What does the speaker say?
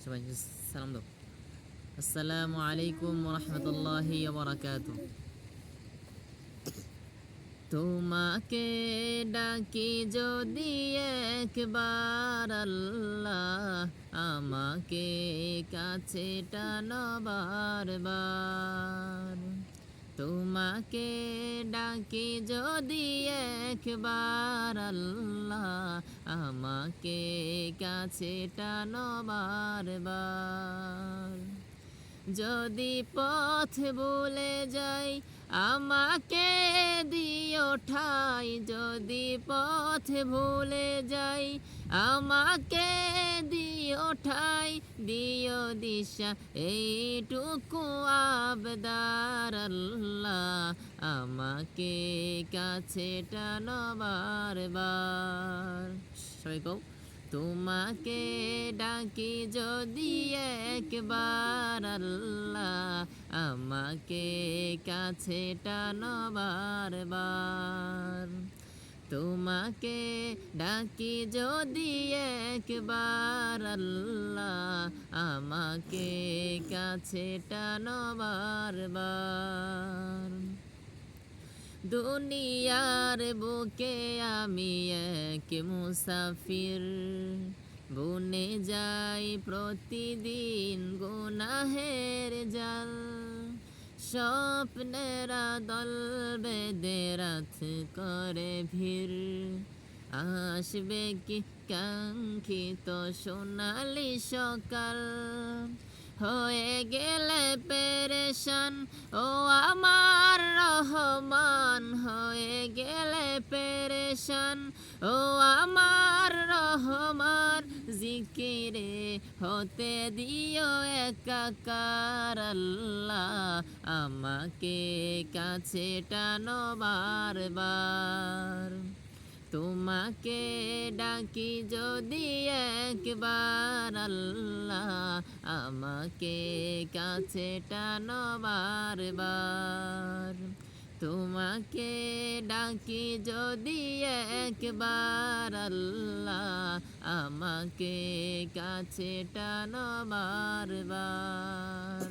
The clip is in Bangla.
সবাই সালাম দাও। আসসালামু আলাইকুম ওয়া রাহমাতুল্লাহি ওয়া বারাকাতুহু। তোমাকে ডাকি যদি একবার আল্লাহ, আমাকে কাছে টানো বারবার। তোমাকে ডাকি যদি একবার আল্লাহ, আমাকে কাছে টানো বারবার। যদি পথ ভুলে যাই আমাকে দিও ঠাই, যদি পথ ভুলে যাই আমাকে দিও ঠাই, দিও দিশা এইটুকু আবদার আল্লাহ, আমাকে কাছে টানো বারবার। সবাই কও, তোমাকে ডাকি যদি একবার আল্লাহ, আমাকে কাছে টানো বারবার। তোমাকে ডাকি যদি একবার আল্লাহ, আমাকে কাছে টানো বারবার। দুনিয়ার বুকে আমি এক মুসাফির, বুনে যাই প্রতিদিন গুনাহের জাল। স্বপ্নেরা দল বেঁধে রাত করে ভিড়, আসবে কি কাঙ্ক্ষিত সোনালি সকাল। হয়ে গেলে পেরেশান ও আমার রহমান, হয়ে গেলে পেরেশান ও আমার রহমান। জিকিরে হতে দিও একাকার আল্লাহ, আমাকে কাছে টানো বারবার। তোমাকে ডাকি যদি একবার আল্লাহ, আমাকে কাছে টানো বারবার। তোমাকে ডাকি যদি একবার আল্লাহ, আমাকে কাছে টানো বারবার।